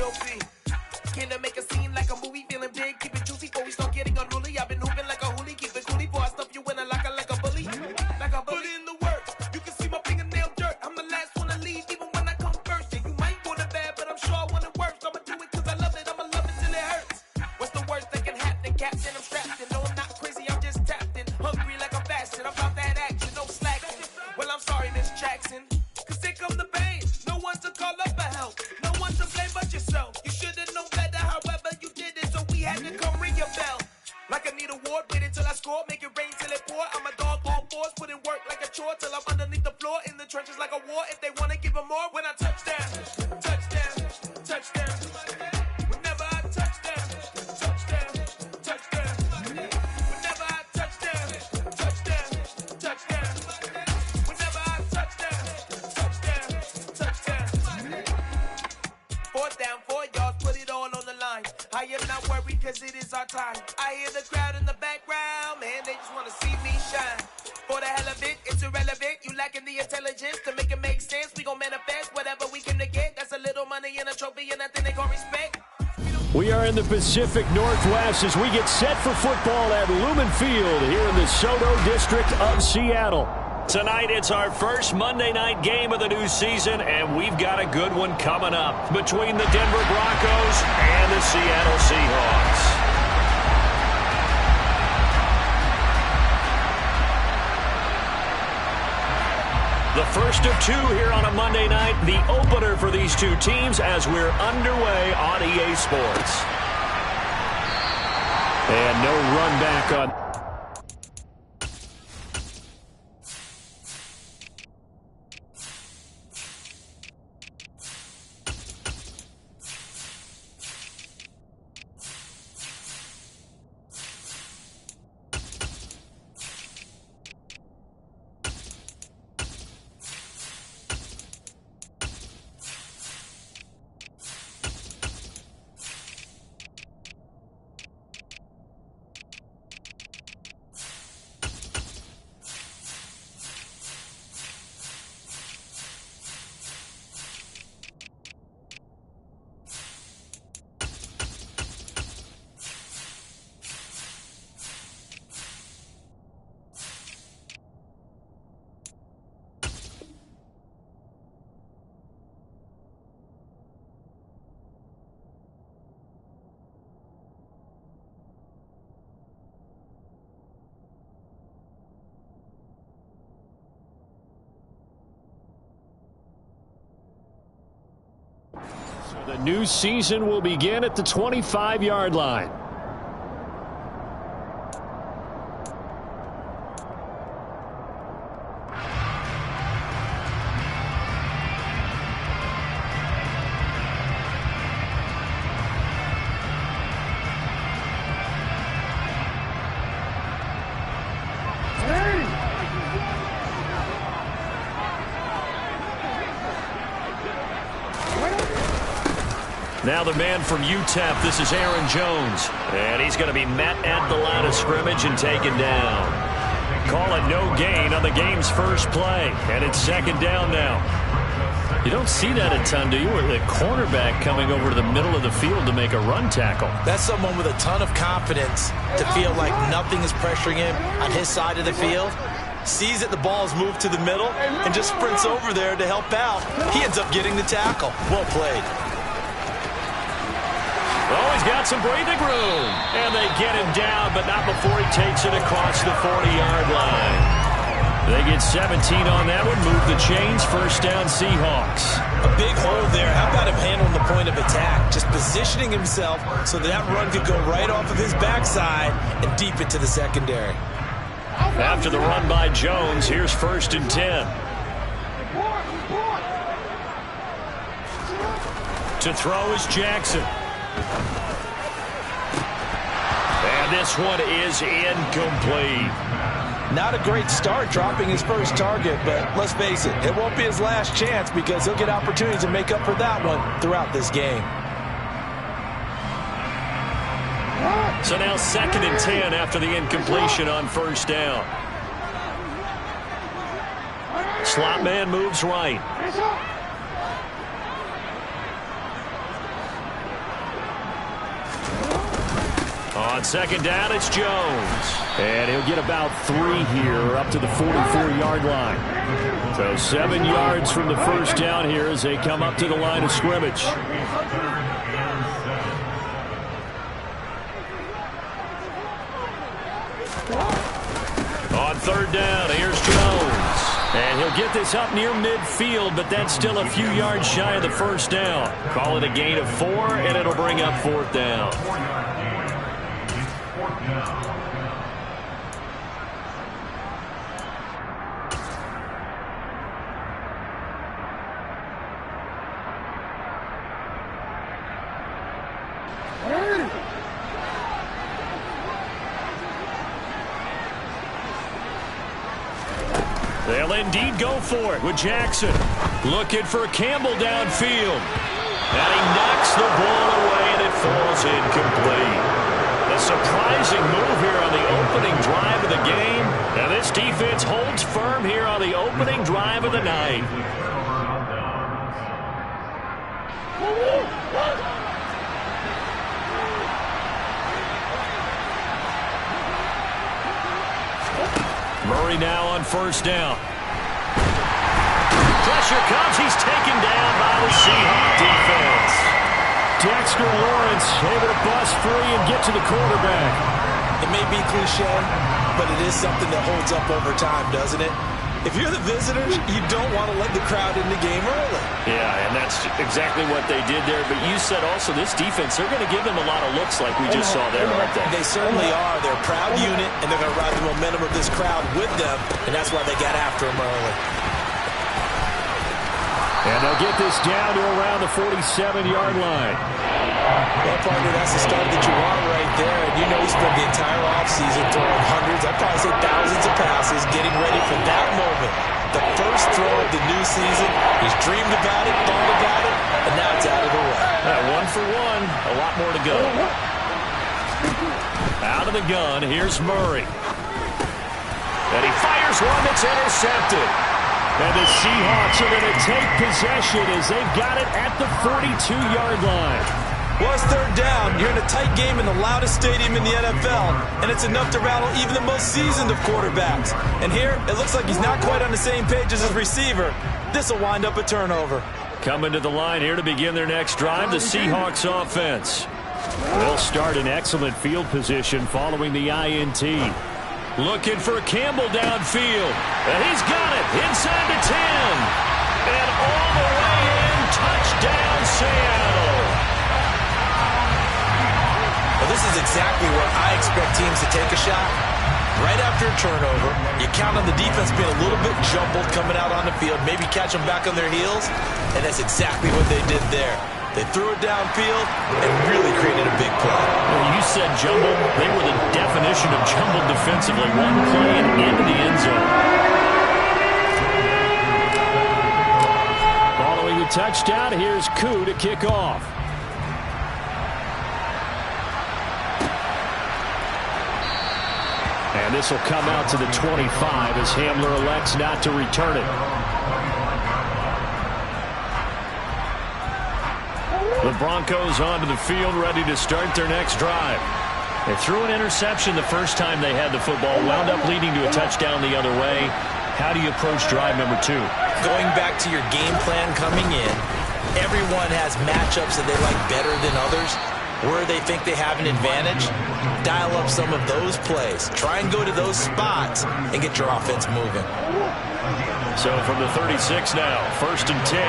G.O.P. Came to make a scene like a movie, feeling big, keep it juicy before we start getting unruly. I've been hooping like a hoolie, keep it coolie before I stuff you in a locker like a bully. Like a bully in the work, you can see my fingernail dirt. I'm the last one to leave, even when I come first. Yeah, you might want it bad, but I'm sure I want it worse. I'ma do it cause I love it, I'ma love it till it hurts. What's the worst that can happen? Captain, I'm strapped in. No, I'm not crazy, I'm just tapped in. Hungry like I'm fasting, I'm about that action, no slacking. Well, I'm sorry, Miss Jackson, cause here come the pain. No one to call up for help, no one to blame but yourself. You should've known better, however you did it, so we had to come ring your bell. Like I need a ward, wait until I score, make it rain till it pour. I'm a dog on fours, put in work like a chore till I'm underneath the floor, in the trenches like a war. If they wanna give them more, when I touch down, touchdown, touchdown. Whenever I touch down, touchdown, touchdown. Whenever I touch down, touchdown, touchdown. Whenever I touch down, touchdown, touchdown. Fourth down, 4 yards, put it all on the line. I am not worried cause it is our time. I hear the crowd in the background, man, they just wanna see me shine. For the hell of it, it's irrelevant. You lacking the intelligence to make it make sense. We gon' manifest whatever we came to get. That's a little money and a trophy and nothing they gon' respect. We are in the Pacific Northwest as we get set for football at Lumen Field here in the SoDo district of Seattle. Tonight, it's our first Monday night game of the new season, and we've got a good one coming up between the Denver Broncos and the Seattle Seahawks. The first of two here on a Monday night, the opener for these two teams as we're underway on EA Sports. And no run back on. The new season will begin at the 25-yard line. Now the man from UTEP, this is Aaron Jones. And he's going to be met at the line of scrimmage and taken down. Call it no gain on the game's first play. And it's second down now. You don't see that a ton, do you? Where the cornerback coming over to the middle of the field to make a run tackle. That's someone with a ton of confidence to feel like nothing is pressuring him on his side of the field. Sees that the ball's moved to the middle and just sprints over there to help out. He ends up getting the tackle. Well played. Oh, he's got some breathing room. And they get him down, but not before he takes it across the 40-yard line. They get 17 on that one. Move the chains. First down, Seahawks. A big hole there. How about him handling the point of attack? Just positioning himself so that run could go right off of his backside and deep into the secondary. After the run by Jones, here's first and 10. To throw is Jackson. And this one is incomplete. Not a great start dropping his first target, but let's face it, it won't be his last chance because he'll get opportunities to make up for that one throughout this game. So now second and 10 after the incompletion on first down. Slot man moves right. On second down, it's Jones. And he'll get about 3 here up to the 44-yard line. So 7 yards from the first down here as they come up to the line of scrimmage. On third down, here's Jones. And he'll get this up near midfield, but that's still a few yards shy of the first down. Call it a gain of 4, and it'll bring up 4th down. They'll indeed go for it with Jackson. Looking for Campbell downfield. And he knocks the ball away, and it falls incomplete. A surprising move here on the opening drive of the game. And this defense holds firm here on the opening drive of the night. Murray now on first down. Pressure comes. He's taken down by the Seahawks defense. Dexter Lawrence able to bust free and get to the quarterback. It may be cliche, but it is something that holds up over time, doesn't it? If you're the visitors, you don't want to let the crowd in the game early. Yeah, and that's exactly what they did there. But you said also this defense, they're going to give them a lot of looks like we just saw there, aren't they? They certainly are. They're a proud unit, and they're going to ride the momentum of this crowd with them, and that's why they got after them early. And they'll get this down to around the 47-yard line. Well, partner, that's the start that you want right there. And you know he spent the entire offseason throwing hundreds, I'd probably say thousands of passes, getting ready for that moment. The first throw of the new season. He's dreamed about it, thought about it, and now it's out of the way. 1 for 1, a lot more to go. Out of the gun, here's Murray. And he fires one that's intercepted. And the Seahawks are going to take possession as they've got it at the 42-yard line. Well, it's third down. You're in a tight game in the loudest stadium in the NFL, and it's enough to rattle even the most seasoned of quarterbacks. And here, it looks like he's not quite on the same page as his receiver. This will wind up a turnover. Coming to the line here to begin their next drive, the Seahawks offense. They'll start in excellent field position following the INT. Looking for Campbell downfield. And he's got it inside the 10. And all the way in, touchdown Seattle. Well, this is exactly where I expect teams to take a shot. Right after a turnover, you count on the defense being a little bit jumbled coming out on the field, maybe catch them back on their heels, and that's exactly what they did there. They threw it downfield and really created a big play. Well, you said jumbled. They were the definition of jumbled defensively. One play and into the end zone. Following the touchdown, here's Koo to kick off. And this will come out to the 25 as Hamler elects not to return it. The Broncos onto the field, ready to start their next drive. They threw an interception the first time they had the football, wound up leading to a touchdown the other way. How do you approach drive number 2? Going back to your game plan coming in, everyone has matchups that they like better than others. Where they think they have an advantage, dial up some of those plays. Try and go to those spots and get your offense moving. So from the 36 now, 1st and 10.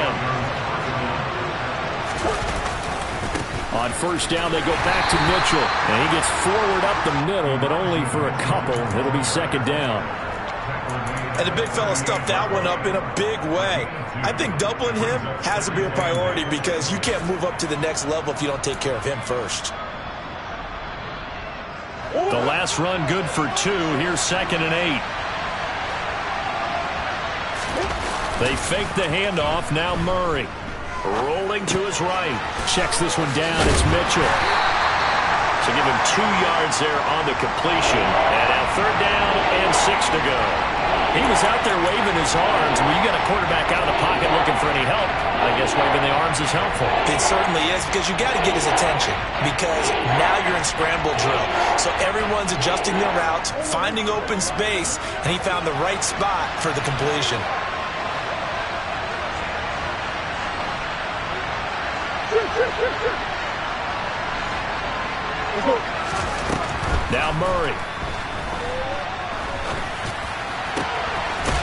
On first down, they go back to Mitchell. And he gets forward up the middle, but only for a couple. It'll be second down. And the big fella stuffed that one up in a big way. I think doubling him has to be a priority because you can't move up to the next level if you don't take care of him first. The last run good for 2. Here's 2nd and 8. They fake the handoff. Now Murray. Rolling to his right. Checks this one down. It's Mitchell. So give him 2 yards there on the completion. And now 3rd down and 6 to go. He was out there waving his arms. When you got a quarterback out of the pocket looking for any help, I guess waving the arms is helpful. It certainly is, because you got to get his attention, because now you're in scramble drill. So everyone's adjusting their routes, finding open space, and he found the right spot for the completion. Now Murray.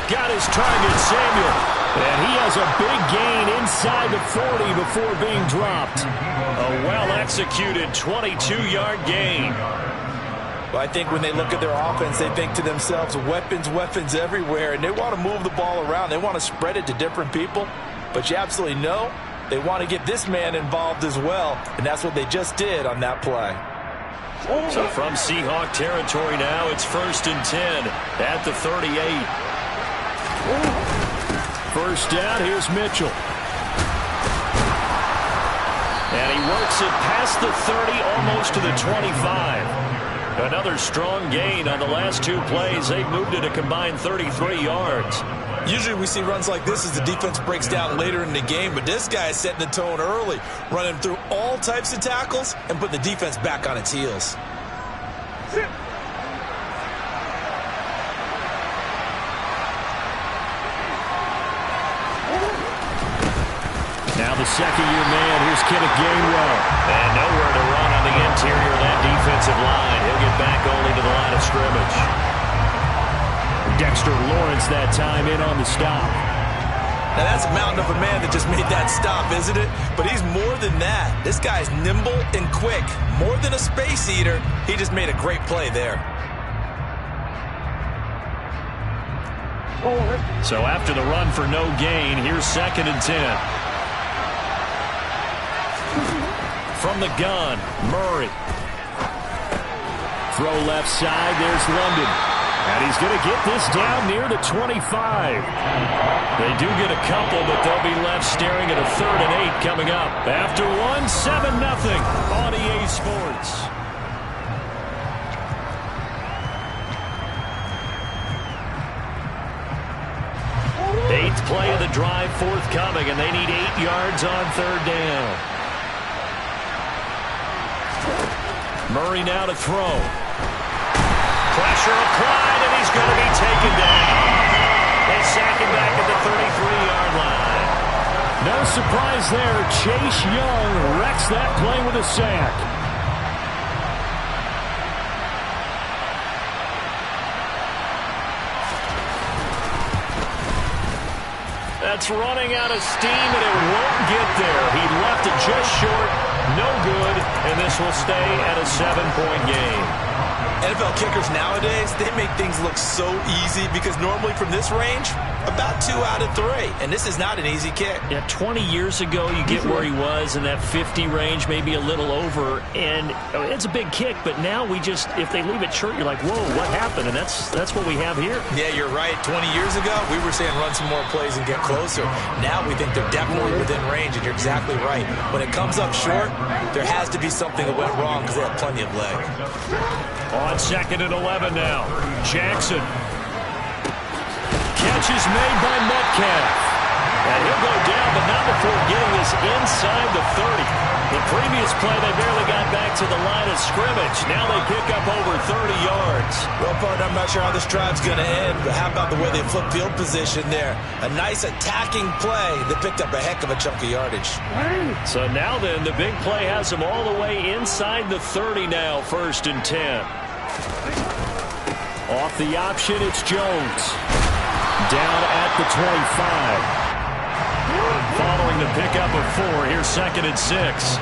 Got his target, Samuel. And he has a big gain inside the 40 before being dropped. A well-executed 22-yard gain. Well, I think when they look at their offense, they think to themselves, weapons, weapons everywhere, and they want to move the ball around. They want to spread it to different people. But you absolutely know they want to get this man involved as well, and that's what they just did on that play. So from Seahawk territory now, it's 1st and 10 at the 38. First down, here's Mitchell. And he works it past the 30, almost to the 25. Another strong gain on the last 2 plays. They've moved it a combined 33 yards. Usually we see runs like this as the defense breaks down later in the game, but this guy is setting the tone early, running through all types of tackles and putting the defense back on its heels. Now the second-year man, here's Kenneth Gainwell. And nowhere to run on the interior of that defensive line. He'll get back only to the line of scrimmage. Dexter Lawrence that time in on the stop. Now that's a mountain of a man that just made that stop, isn't it? But he's more than that. This guy's nimble and quick. More than a space eater. He just made a great play there. So after the run for no gain, here's 2nd and 10. From the gun, Murray. Throw left side, there's London. And he's going to get this down near the 25. They do get a couple, but they'll be left staring at a 3rd and 8 coming up. After 7-0 on EA Sports. Eighth play of the drive forthcoming, and they need 8 yards on 3rd down. Murray now to throw. Pressure applied, and he's going to be taken down. They sack him back at the 33-yard line. No surprise there. Chase Young wrecks that play with a sack. That's running out of steam, and it won't get there. He left it just short. No good, and this will stay at a 7-point game. NFL kickers nowadays, they make things look so easy because normally from this range, about 2 out of 3. And this is not an easy kick. Yeah, 20 years ago, you get where he was in that 50 range, maybe a little over. And it's a big kick, but now we just, if they leave it short, you're like, whoa, what happened? And that's what we have here. Yeah, you're right. 20 years ago, we were saying run some more plays and get closer. Now we think they're definitely within range, and you're exactly right. When it comes up short, there has to be something that went wrong because they have plenty of leg. On 2nd and 11 now. Jackson. Catch is made by Metcalf. And he'll go down, but not before getting this inside the 30. The previous play, they barely got back to the line of scrimmage. Now they pick up over 30 yards. Well, partner, I'm not sure how this drive's going to end, but how about the way they flip field position there? A nice attacking play that picked up a heck of a chunk of yardage. So now then, the big play has them all the way inside the 30 now, 1st and 10. Off the option, it's Jones. Down at the 25. Following the pickup of 4, here's 2nd and 6.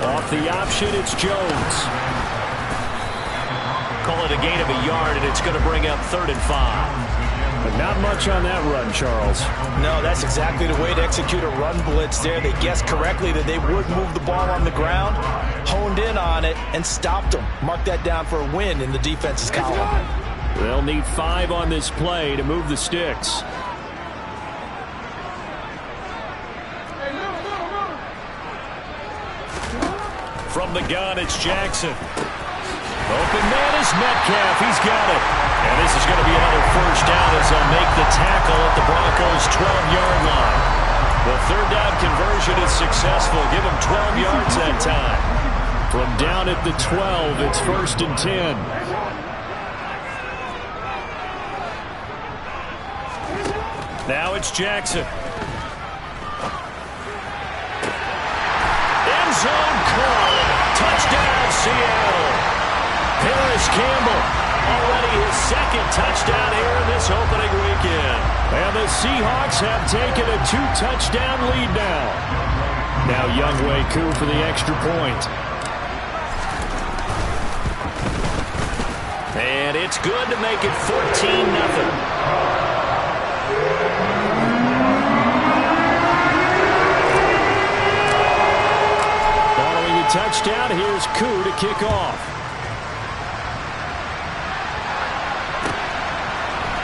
Off the option, it's Jones. Call it a gain of a yard, and it's going to bring up 3rd and 5. But not much on that run, Charles. No, that's exactly the way to execute a run blitz there. They guessed correctly that they would move the ball on the ground, honed in on it, and stopped them. Mark that down for a win in the defense's column. They'll need 5 on this play to move the sticks. From the gun, it's Jackson. Open man is Metcalf. He's got it. And this is going to be another first down as they'll make the tackle at the Broncos' 12-yard line. The third down conversion is successful. Give him 12 yards that time. From down at the 12, it's 1st and 10. Now it's Jackson. End zone call. Touchdown, Seattle. Paris Campbell, already his second touchdown here in this opening weekend. And the Seahawks have taken a 2-touchdown lead now. Now Younghoe Koo for the extra point. And it's good to make it 14-0. Following the touchdown, here's Koo to kick off.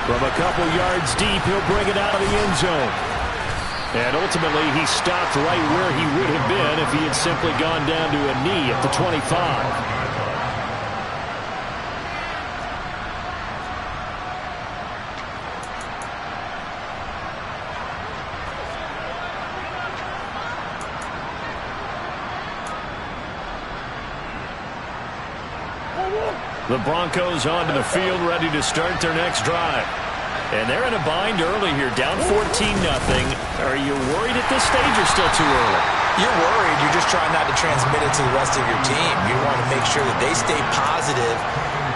From a couple yards deep, he'll bring it out of the end zone. And ultimately, he stopped right where he would have been if he had simply gone down to a knee at the 25. The Broncos onto the field, ready to start their next drive. And they're in a bind early here, down 14-0. Are you worried at this stage or still too early? You're worried. You're just trying not to transmit it to the rest of your team. You want to make sure that they stay positive.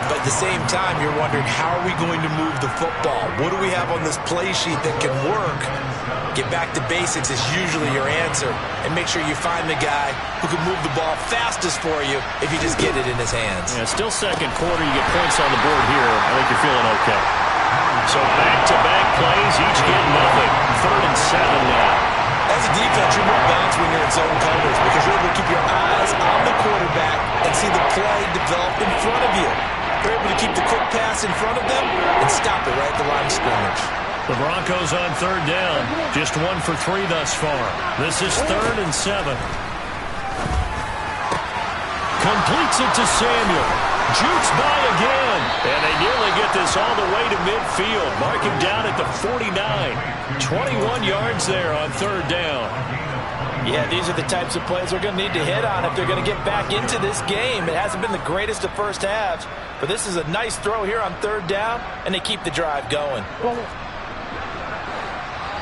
But at the same time, you're wondering, how are we going to move the football? What do we have on this play sheet that can work? Get back to basics is usually your answer. And make sure you find the guy who can move the ball fastest for you if you just get it in his hands. Yeah, still second quarter. You get points on the board here. I think you're feeling okay. So back-to-back plays, each get nothing. 3rd and 7 now. As a defense, you're more balanced when you're in zone coverage because you're able to keep your eyes on the quarterback and see the play develop in front of you. You're able to keep the quick pass in front of them and stop it right at the line of scrimmage. The Broncos on 3rd down. Just 1 for 3 thus far. This is 3rd and 7. Completes it to Samuel. Jukes by again. And they nearly get this all the way to midfield. Mark him down at the 49. 21 yards there on 3rd down. Yeah, these are the types of plays they're going to need to hit on if they're going to get back into this game. It hasn't been the greatest of first halves, but this is a nice throw here on 3rd down, and they keep the drive going.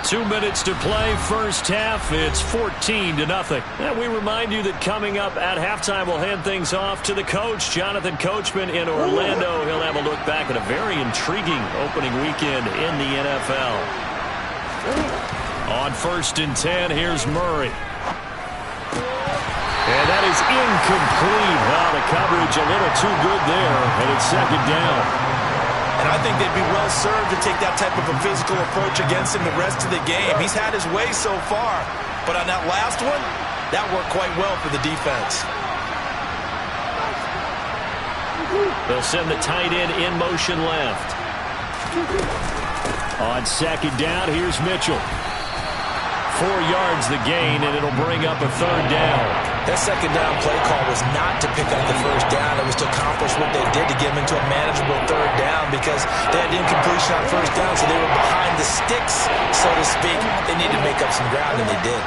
2 minutes to play, first half. It's 14-0. And we remind you that coming up at halftime, we'll hand things off to the coach, Jonathan Coachman in Orlando. He'll have a look back at a very intriguing opening weekend in the NFL. On 1st and 10, here's Murray. And that is incomplete. Wow, the coverage a little too good there, and it's 2nd down. And I think they'd be well served to take that type of a physical approach against him the rest of the game. He's had his way so far, but on that last one, that worked quite well for the defense. They'll send the tight end in motion left. On 2nd down, here's Mitchell. 4 yards the gain, and it'll bring up a 3rd down. That 2nd down play call was not to pick up the 1st down. It was to accomplish what they did to get them into a manageable 3rd down because they had incompletion on 1st down, so they were behind the sticks, so to speak. They needed to make up some ground, and they did.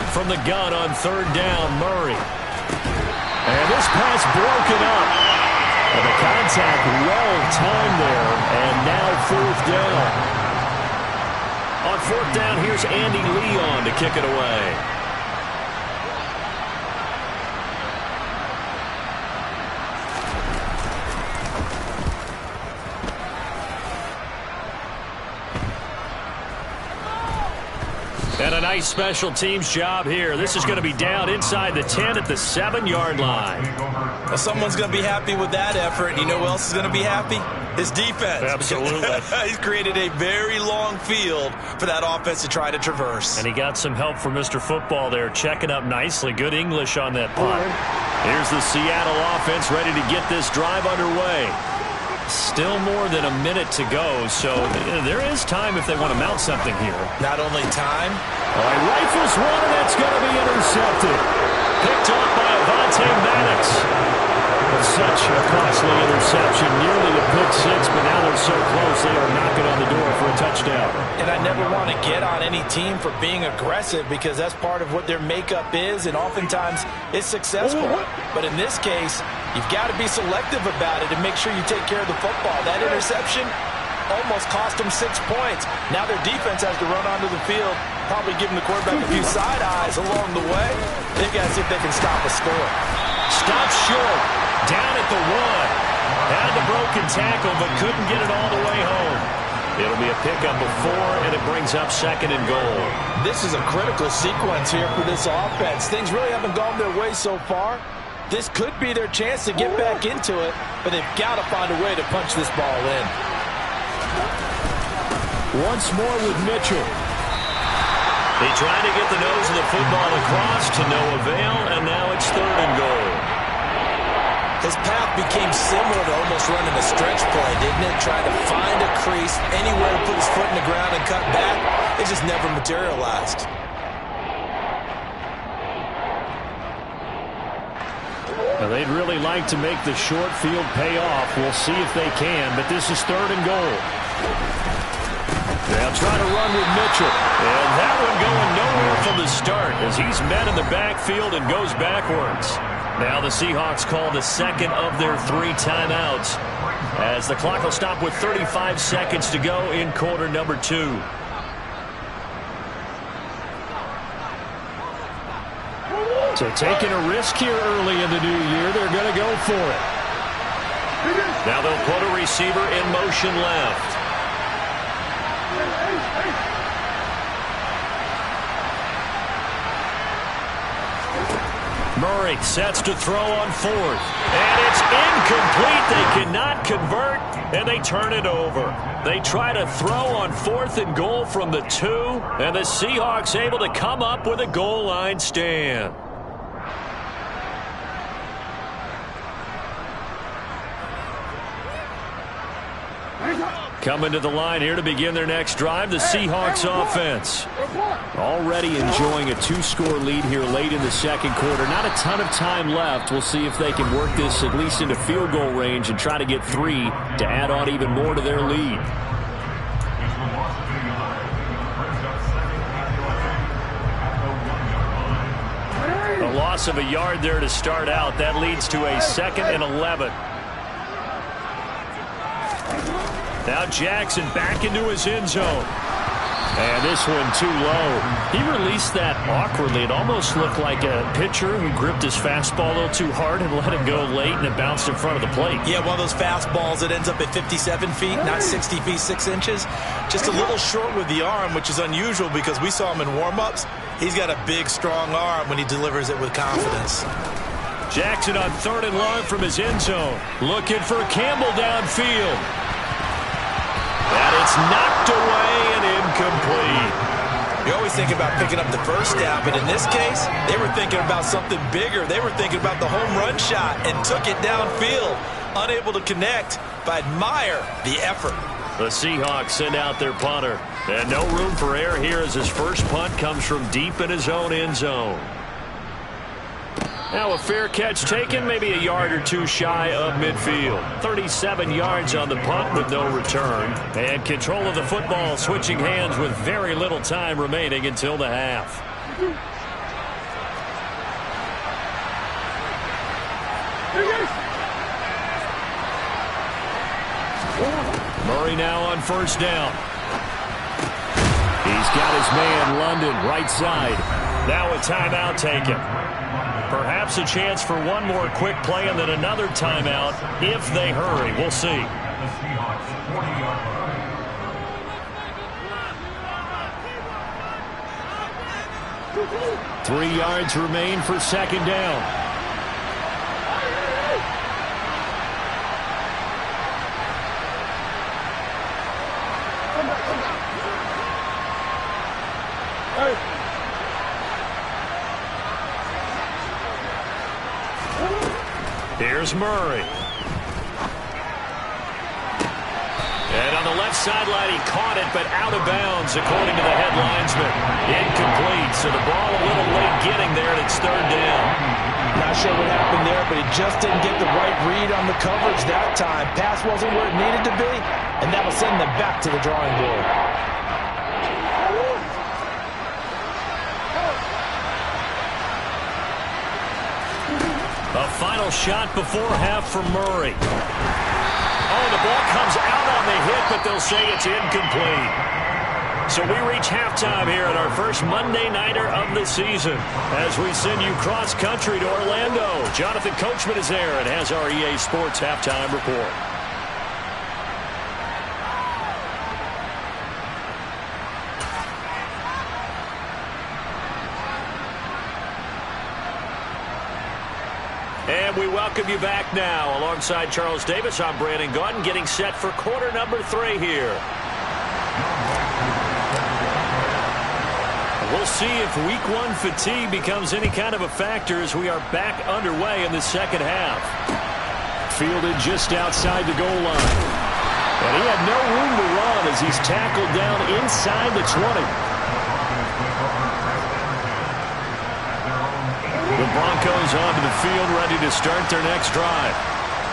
From the gun on 3rd down, Murray. And this pass broken up. And the contact well timed there, and now 4th down. On 4th down, here's Andy Leon to kick it away. And a nice special teams job here. This is going to be down inside the 10 at the 7-yard line. Well, someone's going to be happy with that effort. You know who else is going to be happy? His defense. Absolutely. He's created a very long field for that offense to try to traverse. And he got some help from Mr. Football there, checking up nicely. Good English on that punt. Here's the Seattle offense ready to get this drive underway. Still more than a minute to go, so there is time if they want to mount something here. Not only time. All right, rifles one, and that's going to be intercepted. picked off by Avonte Maddox. Such a costly interception, nearly a pick six, but now they're so close they are knocking on the door for a touchdown. And I never want to get on any team for being aggressive because that's part of what their makeup is, and oftentimes it's successful. But in this case, you've got to be selective about it and make sure you take care of the football. That interception almost cost them 6 points. Now their defense has to run onto the field, probably giving the quarterback a few side eyes along the way. They've got to see if they can stop a score. Stop short. Down at the 1. Had the broken tackle, but couldn't get it all the way home. It'll be a pickup of 4, and it brings up 2nd and goal. This is a critical sequence here for this offense. Things really haven't gone their way so far. This could be their chance to get back into it, but they've got to find a way to punch this ball in. Once more with Mitchell. They tried to get the nose of the football across to no avail, and now it's 3rd and goal. His path became similar to almost running a stretch play, didn't it? Trying to find a crease, anywhere to put his foot in the ground and cut back. It just never materialized. Now they'd really like to make the short field pay off. We'll see if they can, but this is 3rd and goal. They'll try to run with Mitchell. And that one going nowhere from the start as he's met in the backfield and goes backwards. Now the Seahawks call the 2nd of their 3 timeouts as the clock will stop with 35 seconds to go in quarter number 2. So taking a risk here early in the new year, they're going to go for it. Now they'll put a receiver in motion left. Murray sets to throw on 4th. And it's incomplete. They cannot convert, and they turn it over. They try to throw on 4th and goal from the 2, and the Seahawks able to come up with a goal line stand. Coming to the line here to begin their next drive, the Seahawks offense. Already enjoying a 2-score lead here late in the 2nd quarter. Not a ton of time left. We'll see if they can work this at least into field goal range and try to get 3 to add on even more to their lead. A loss of a yard there to start out. That leads to a 2nd and 11. Now Jackson back into his end zone. And this one too low. He released that awkwardly. It almost looked like a pitcher who gripped his fastball a little too hard and let it go late, and it bounced in front of the plate. Yeah, one of those fastballs that ends up at 57 feet, not 60 feet, 6 inches. Just a little short with the arm, which is unusual because we saw him in warm-ups. He's got a big, strong arm when he delivers it with confidence. Jackson on 3rd and long from his end zone. Looking for Campbell downfield. And it's knocked away and incomplete. You always think about picking up the first down, but in this case, they were thinking about something bigger. They were thinking about the home run shot and took it downfield. Unable to connect, but admire the effort. The Seahawks send out their punter. And no room for error here as his first punt comes from deep in his own end zone. Now a fair catch taken, maybe a yard or 2 shy of midfield. 37 yards on the punt with no return. And control of the football switching hands with very little time remaining until the half. Murray now on 1st down. He's got his man London right side. Now a timeout taken. Perhaps a chance for one more quick play and then another timeout if they hurry. We'll see. 3 yards remain for 2nd down. Here's Murray. And on the left sideline. He caught it, but out of bounds, according to the head linesman. Incomplete, so the ball a little late getting there, and it's third down. Not sure what happened there, but he just didn't get the right read on the coverage that time. Pass wasn't where it needed to be, and that will send them back to the drawing board. A final shot before half for Murray. Oh, the ball comes out on the hit, but they'll say it's incomplete. So we reach halftime here at our first Monday Nighter of the season as we send you cross-country to Orlando. Jonathan Coachman is there and has our EA Sports halftime report. And we welcome you back now. Alongside Charles Davis, I'm Brandon Gaudin, getting set for quarter number 3 here. We'll see if week 1 fatigue becomes any kind of a factor as we are back underway in the second half. Fielded just outside the goal line. And he had no room to run as he's tackled down inside the 20. The Broncos onto the field, ready to start their next drive.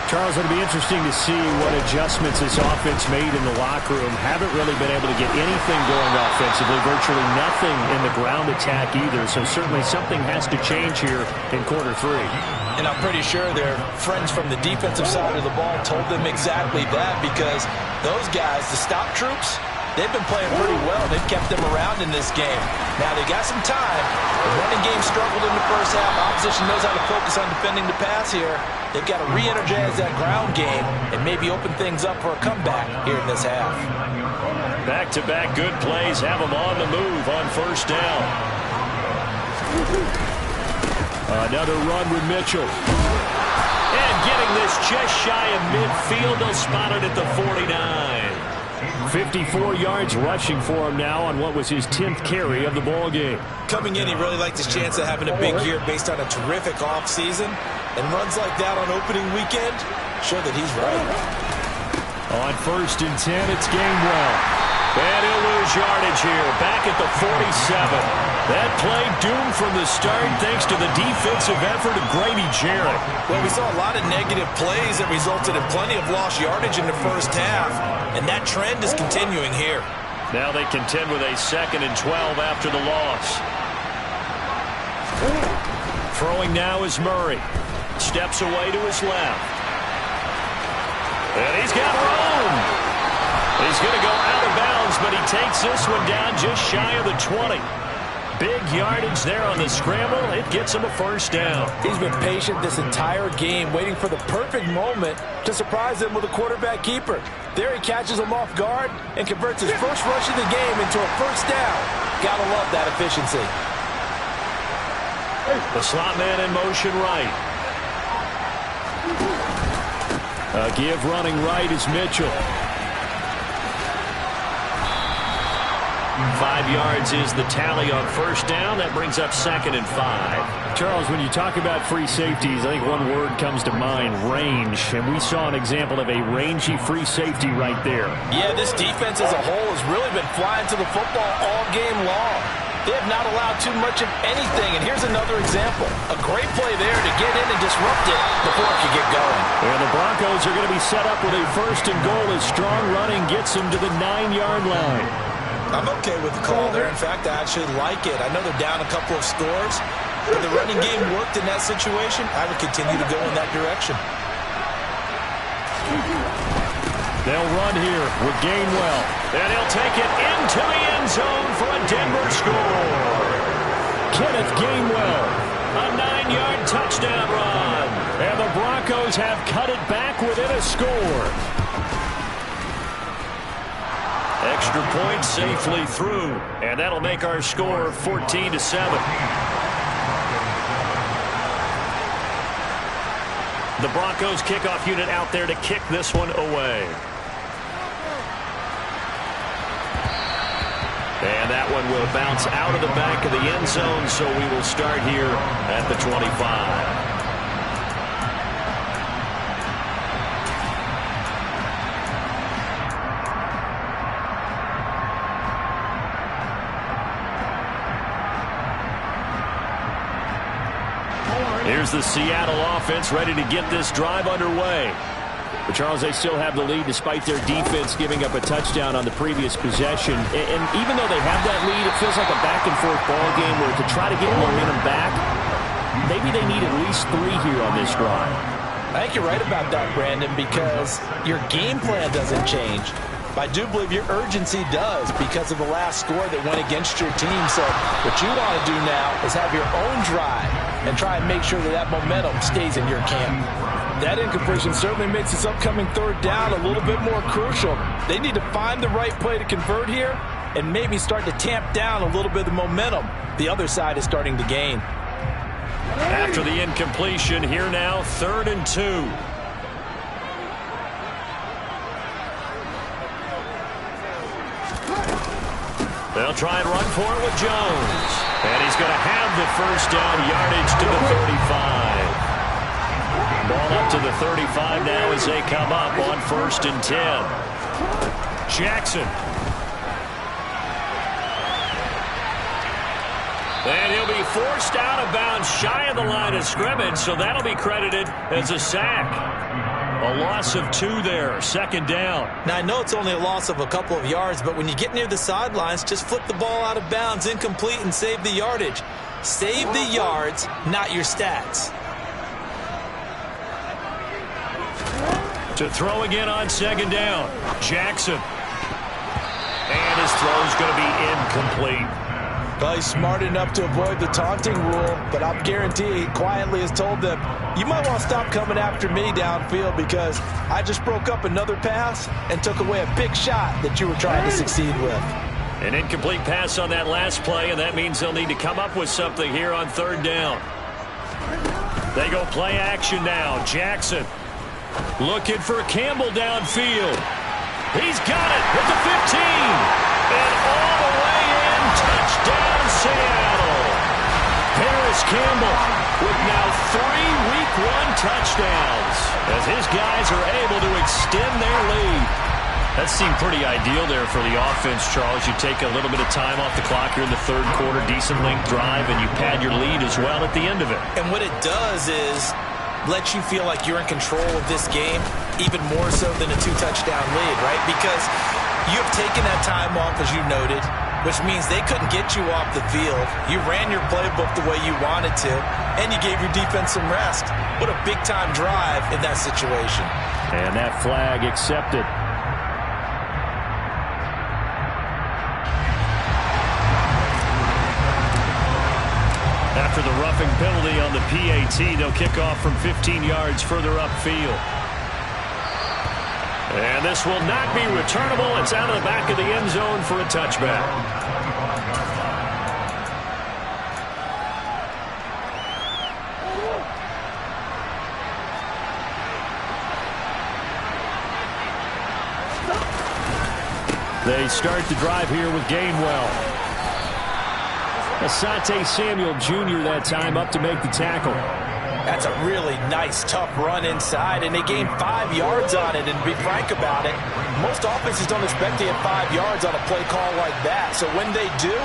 Charles, it'll be interesting to see what adjustments this offense made in the locker room. Haven't really been able to get anything going offensively, virtually nothing in the ground attack either. So certainly something has to change here in quarter 3. And I'm pretty sure their friends from the defensive side of the ball told them exactly that, because those guys, the stop troops, they've been playing pretty well. They've kept them around in this game. Now, they got some time. The running game struggled in the first half. Opposition knows how to focus on defending the pass here. They've got to re-energize that ground game and maybe open things up for a comeback here in this half. Back-to-back good plays have them on the move on first down. Another run with Mitchell. And getting this just shy of midfield. They'll spot it at the 49. 54 yards rushing for him now on what was his 10th carry of the ball game. Coming in, he really liked his chance of having a big year based on a terrific offseason. And runs like that on opening weekend show that he's right. On 1st and 10, it's Gainwell. And he'll lose yardage here, back at the 47. That play doomed from the start thanks to the defensive effort of Grady Jarrett. Well, we saw a lot of negative plays that resulted in plenty of lost yardage in the first half, and that trend is continuing here. Now they contend with a 2nd and 12 after the loss. Throwing now is Murray. Steps away to his left. And he's got room. He's going to go out of bounds, but he takes this one down just shy of the 20. Big yardage there on the scramble. It gets him a first down. He's been patient this entire game, waiting for the perfect moment to surprise them with a quarterback keeper. There he catches him off guard and converts his first rush of the game into a first down. Gotta love that efficiency. The slot man in motion right. A give running right is Mitchell. 5 yards is the tally on first down. That brings up 2nd and 5. Charles, when you talk about free safeties, I think one word comes to mind, range. And we saw an example of a rangy free safety right there. Yeah, this defense as a whole has really been flying to the football all game long. They have not allowed too much of anything, and here's another example. A great play there to get in and disrupt it before it could get going. And the Broncos are going to be set up with a 1st and goal as strong running gets them to the 9-yard line. I'm okay with the call there. In fact, I actually like it. I know they're down a couple of scores, but the running game worked in that situation. I would continue to go in that direction. They'll run here with Gainwell. And he'll take it into the end zone for a Denver score. Kenneth Gainwell, a 9-yard touchdown run. And the Broncos have cut it back within a score. Extra point safely through. And that'll make our score 14-7. The Broncos kickoff unit out there to kick this one away. And that one will bounce out of the back of the end zone, so we will start here at the 25. Here's the Seattle offense ready to get this drive underway. But, Charles, they still have the lead despite their defense giving up a touchdown on the previous possession. And even though they have that lead, it feels like a back-and-forth ball game where to try to get momentum back, maybe they need at least 3 here on this drive. I think you're right about that, Brandon, because your game plan doesn't change. But I do believe your urgency does because of the last score that went against your team. So what you want to do now is have your own drive and try and make sure that that momentum stays in your camp. That incompletion certainly makes this upcoming third down a little bit more crucial. They need to find the right play to convert here and maybe start to tamp down a little bit of the momentum the other side is starting to gain. After the incompletion, here now, 3rd and 2. They'll try and run for it with Jones. And he's going to have the first down, yardage to the 35. Ball up to the 35 now as they come up on 1st and 10. Jackson. And he'll be forced out of bounds shy of the line of scrimmage, so that'll be credited as a sack. A loss of 2 there, 2nd down. Now, I know it's only a loss of a couple of yards, but when you get near the sidelines, just flip the ball out of bounds, incomplete, and save the yardage. Save the yards, not your stats. To throw again on 2nd down, Jackson. And his throw's going to be incomplete. Well, he's smart enough to avoid the taunting rule, but I guarantee he quietly has told them, you might want to stop coming after me downfield because I just broke up another pass and took away a big shot that you were trying to succeed with. An incomplete pass on that last play, and that means they'll need to come up with something here on 3rd down. They go play action now. Jackson looking for Campbell downfield. He's got it at the 15. And all the way in, touchdown Seattle. Paris Campbell with now 3 Week 1 touchdowns as his guys are able to extend their lead. That seemed pretty ideal there for the offense, Charles. You take a little bit of time off the clock here in the 3rd quarter, decent length drive, and you pad your lead as well at the end of it. And what it does is let you feel like you're in control of this game, even more so than a 2-touchdown lead, right? Because you have taken that time off, as you noted, which means they couldn't get you off the field. You ran your playbook the way you wanted to, and you gave your defense some rest. What a big-time drive in that situation. And that flag accepted. After the roughing penalty on the PAT, they'll kick off from 15 yards further upfield. And this will not be returnable. It's out of the back of the end zone for a touchback. They start the drive here with Gainwell. Asante Samuel Jr. that time up to make the tackle. That's a really nice, tough run inside, and they gained 5 yards on it. And to be frank about it, most offenses don't expect to get 5 yards on a play call like that. So when they do,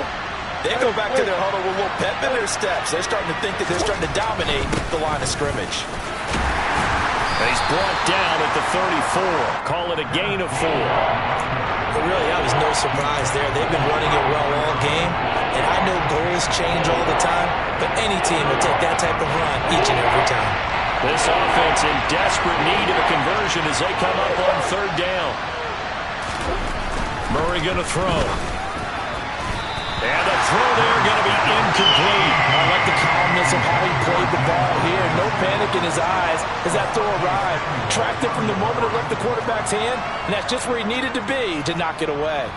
they go back to their huddle with a little pep in their steps. They're starting to think that they're starting to dominate the line of scrimmage. He's brought down at the 34. Call it a gain of 4. But really, that was no surprise there. They've been running it well all game, and I know goals change all the time, but any team will take that type of run each and every time. This offense in desperate need of a conversion as they come up on 3rd down. Murray going to throw. And the throw there going to be incomplete. I like the calmness of how he played the ball here. No panic in his eyes as that throw arrived. Tracked it from the moment it left the quarterback's hand, and that's just where he needed to be to knock it away.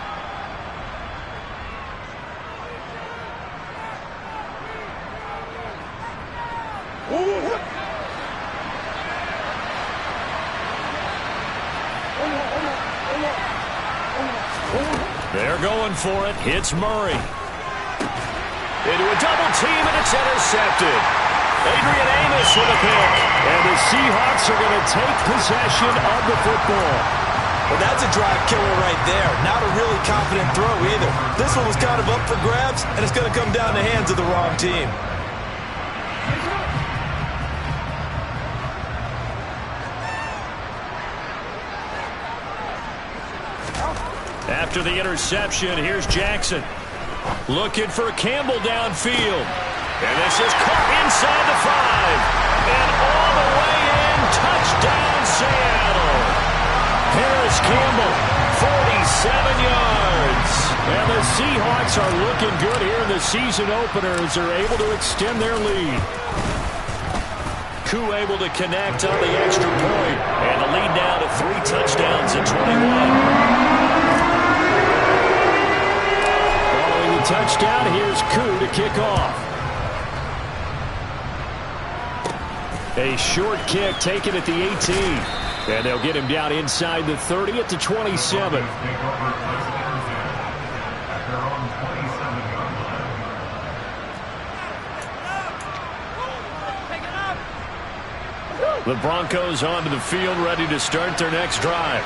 They're going for it. Hits Murray. Into a double team, and it's intercepted. Adrian Amos with a pick. And the Seahawks are going to take possession of the football. Well, that's a drive killer right there. Not a really confident throw either. This one was kind of up for grabs, and it's going to come down the hands of the wrong team. after the interception. Here's Jackson. Looking for Campbell downfield. And this is caught inside the 5. And all the way in. Touchdown, Seattle. Harris Campbell, 47 yards. And the Seahawks are looking good here in the season opener as they're able to extend their lead. Koo able to connect on the extra point. And the lead now to 3 touchdowns at 21. Following the touchdown, here's Koo to kick off. A short kick taken at the 18. And they'll get him down inside the 30 at the 27. The Broncos onto the field, ready to start their next drive.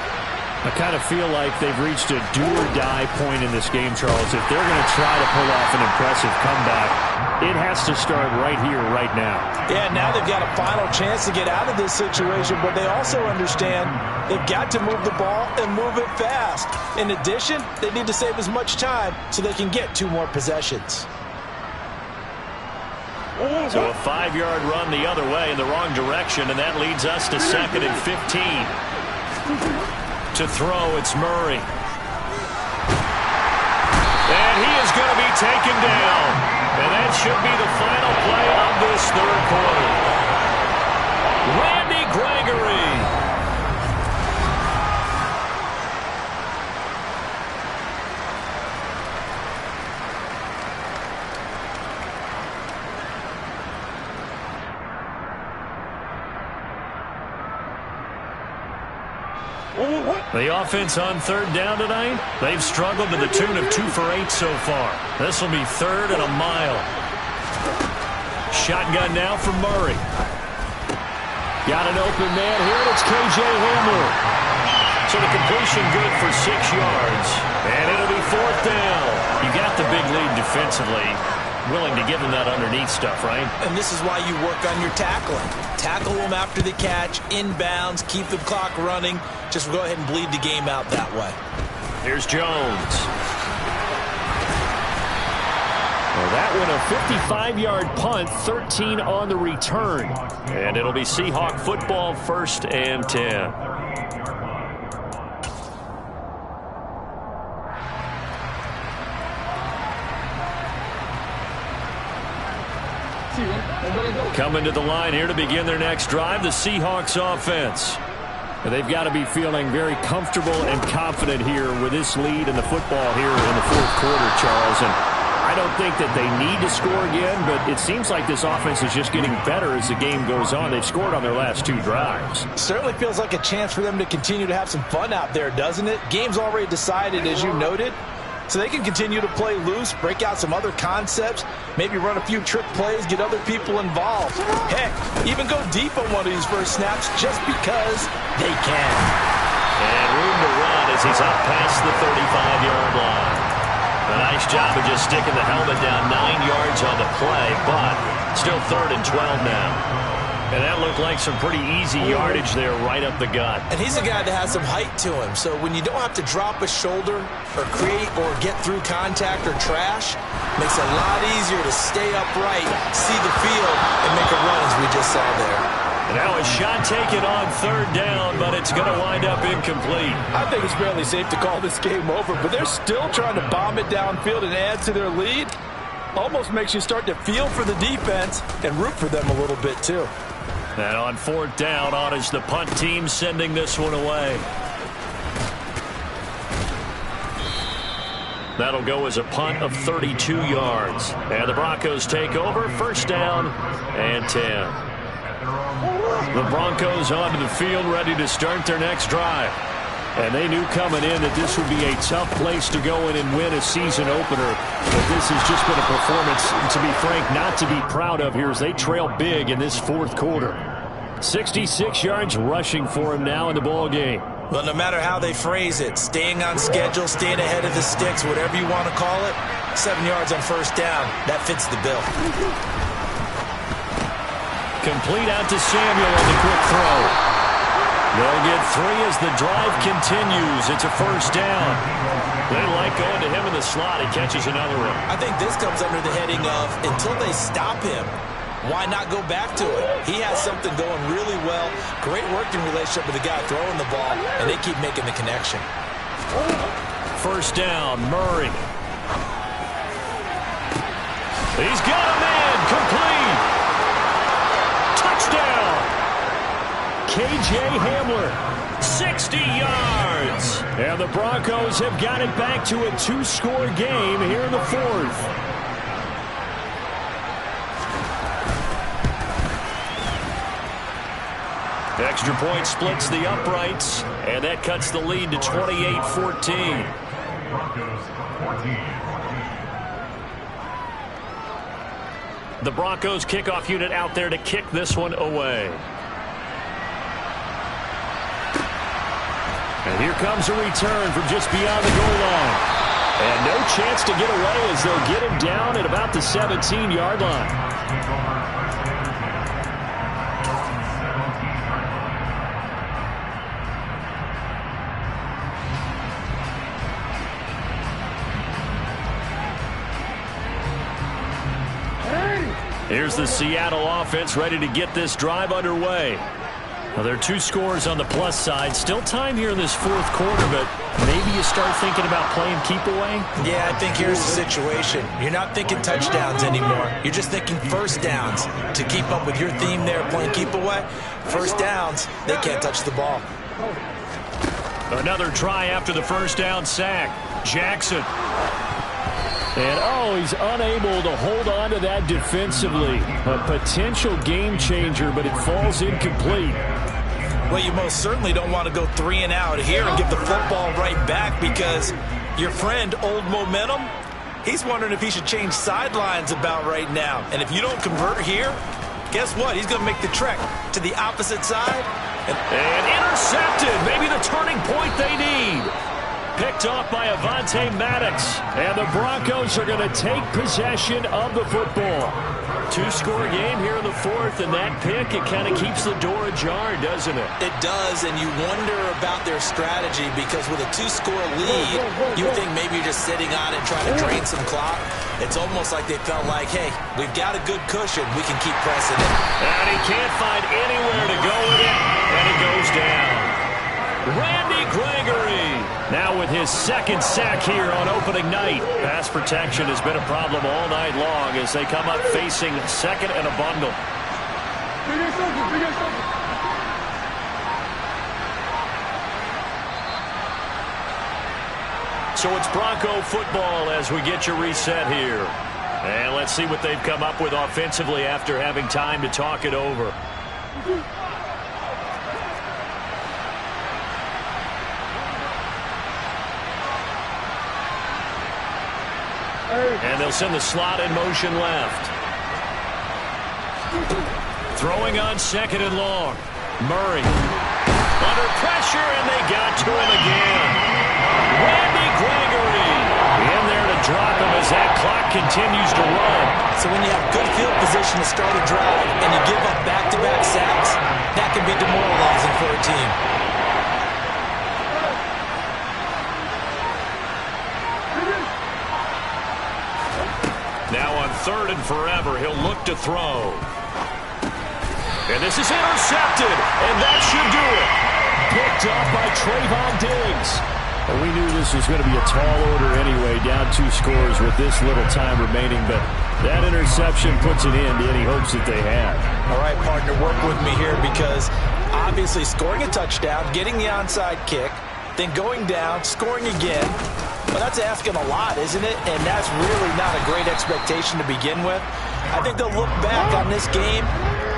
I kind of feel like they've reached a do-or-die point in this game, Charles. If they're going to try to pull off an impressive comeback, it has to start right here, right now. Yeah, now they've got a final chance to get out of this situation, but they also understand they've got to move the ball and move it fast. In addition, they need to save as much time so they can get 2 more possessions. So a 5-yard run the other way in the wrong direction, and that leads us to 2nd and 15. To throw, it's Murray. And he is going to be taken down. And that should be the final play of this 3rd quarter. Randy Gregory. The offense on 3rd down tonight, they've struggled to the tune of 2 for 8 so far. This will be 3rd and a mile. Shotgun now for Murray. Got an open man here, and it's K.J. Hamler. So the completion good for 6 yards. And it'll be 4th down. You got the big lead defensively. Willing to give them that underneath stuff, right? And this is why you work on your tackling. Tackle them after the catch, inbounds, keep the clock running. Just go ahead and bleed the game out that way. Here's Jones. Well, that one a 55-yard punt, 13 on the return. And it'll be Seahawk football, 1st and 10. Coming to the line here to begin their next drive, the Seahawks offense. And they've got to be feeling very comfortable and confident here with this lead in the football here in the 4th quarter, Charles. And I don't think that they need to score again, but it seems like this offense is just getting better as the game goes on. They've scored on their last 2 drives. Certainly feels like a chance for them to continue to have some fun out there, doesn't it? Game's already decided, as you noted. So they can continue to play loose, break out some other concepts, maybe run a few trick plays, get other people involved. Heck, even go deep on one of these first snaps just because they can. And room to run as he's up past the 35-yard line. A nice job of just sticking the helmet down 9 yards on the play, but still 3rd and 12 now. And that looked like some pretty easy yardage there right up the gut. And he's a guy that has some height to him. So when you don't have to drop a shoulder or create or get through contact or trash, makes it a lot easier to stay upright, see the field, and make a run as we just saw there. And now a shot taken on 3rd down, but it's going to wind up incomplete. I think it's fairly safe to call this game over, but they're still trying to bomb it downfield and add to their lead. Almost makes you start to feel for the defense and root for them a little bit too. And on 4th down, on is the punt team sending this one away. That'll go as a punt of 32 yards. And the Broncos take over, 1st down and 10. The Broncos onto the field, ready to start their next drive. And they knew coming in that this would be a tough place to go in and win a season opener. But this has just been a performance, to be frank, not to be proud of here as they trail big in this 4th quarter. 66 yards rushing for him now in the ball game. Well, no matter how they phrase it, staying on schedule, staying ahead of the sticks, whatever you want to call it, 7 yards on 1st down, that fits the bill. Complete out to Samuel on the quick throw. They'll get 3 as the drive continues. It's a first down. They like going to him in the slot. He catches another one. I think this comes under the heading of until they stop him, why not go back to it? He has something going really well. Great working relationship with the guy throwing the ball, and they keep making the connection. First down, Murray. He's got a man, complete. Touchdown. K.J. Hamler, 60 yards. And the Broncos have got it back to a 2-score game here in the 4th. Extra point splits the uprights, and that cuts the lead to 28-14. The Broncos kickoff unit out there to kick this one away. And here comes a return from just beyond the goal line. And no chance to get away as they'll get him down at about the 17-yard line. Here's the Seattle offense ready to get this drive underway. Well, there are 2 scores on the plus side. Still time here in this 4th quarter, but maybe you start thinking about playing keep away? Yeah, I think here's the situation. You're not thinking touchdowns anymore. You're just thinking first downs. To keep up with your theme there, playing keep away, first downs, they can't touch the ball. Another try after the first down sack. Jackson. And, he's unable to hold on to that defensively. A potential game changer, but it falls incomplete. Well, you most certainly don't want to go 3 and out here and give the football right back because your friend, Old Momentum, he's wondering if he should change sidelines about right now. And if you don't convert here, guess what? He's going to make the trek to the opposite side. And intercepted. Maybe the turning point they need. Picked off by Avonte Maddox. And the Broncos are going to take possession of the football. 2-score game here in the 4th, and that pick, it kind of keeps the door ajar, doesn't it? It does, and you wonder about their strategy because with a 2-score lead, you think maybe you're just sitting on it trying to drain some clock. It's almost like they felt like, hey, we've got a good cushion. We can keep pressing it. And he can't find anywhere to go with it, and it goes down. Randy Gregory, now with his 2nd sack here on opening night. Pass protection has been a problem all night long as they come up facing 2nd and a bundle. So it's Bronco football as we get your reset here. And let's see what they've come up with offensively after having time to talk it over. And they'll send the slot in motion left. Throwing on 2nd and long. Murray. Under pressure, and they got to him again. Randy Gregory in there to drop him as that clock continues to run. So when you have good field position to start a drive and you give up back-to-back sacks, that can be demoralizing for a team. Now on 3rd and forever, he'll look to throw. And this is intercepted, and that should do it. Picked up by Trayvon Diggs. Well, we knew this was going to be a tall order anyway, down 2 scores with this little time remaining, but that interception puts an end to any hopes that they had. All right, partner, work with me here because obviously scoring a touchdown, getting the onside kick, then going down, scoring again. Well, that's asking a lot, isn't it? And that's really not a great expectation to begin with. I think they'll look back on this game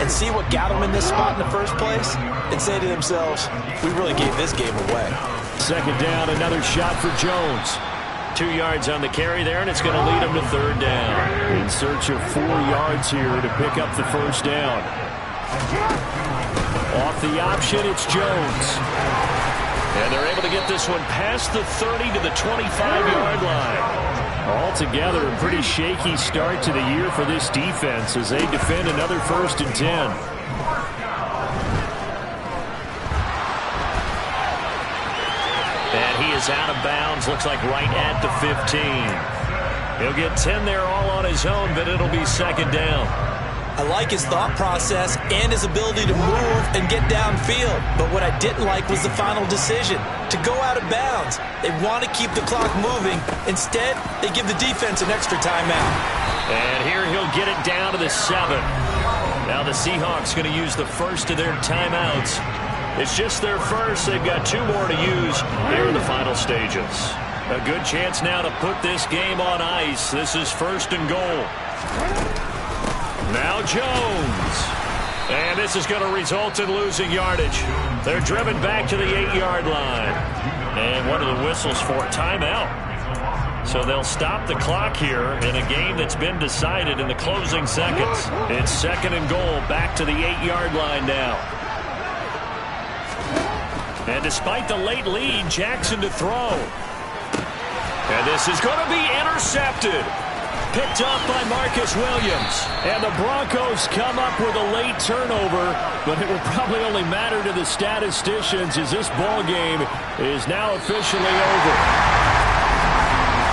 and see what got them in this spot in the first place and say to themselves, we really gave this game away. 2nd down, another shot for Jones. 2 yards on the carry there, and it's going to lead him to 3rd down. In search of 4 yards here to pick up the first down. Off the option, it's Jones. And they're able to get this one past the 30 to the 25-yard line. Altogether, a pretty shaky start to the year for this defense as they defend another 1st and 10. is out of bounds. Looks like right at the 15. He'll get 10 there all on his own, but it'll be second down. I like his thought process and his ability to move and get downfield. But what I didn't like was the final decision, to go out of bounds. They want to keep the clock moving. Instead, they give the defense an extra timeout. And here he'll get it down to the 7. Now the Seahawks going to use the first of their timeouts. It's just their first. They've got 2 more to use here in the final stages. A good chance now to put this game on ice. This is 1st and goal. Now Jones. And this is going to result in losing yardage. They're driven back to the 8-yard line. And what are the whistles for? Timeout. So they'll stop the clock here in a game that's been decided in the closing seconds. It's 2nd and goal, back to the 8-yard line now. And despite the late lead, Jackson to throw. And this is going to be intercepted. Picked up by Marcus Williams. And the Broncos come up with a late turnover, but it will probably only matter to the statisticians as this ball game is now officially over.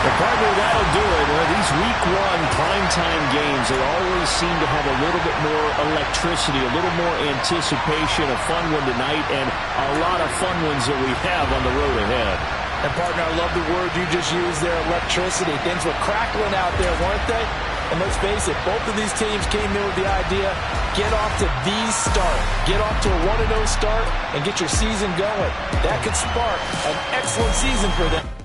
The partner, that'll do it. These week 1 primetime games, they always seem to have a little bit more electricity, a little more anticipation, a fun one tonight, and a lot of fun ones that we have on the road ahead. And, partner, I love the word you just used there, electricity. Things were crackling out there, weren't they? And let's face it, both of these teams came in with the idea, get off to the start. Get off to a 1-0 start and get your season going. That could spark an excellent season for them.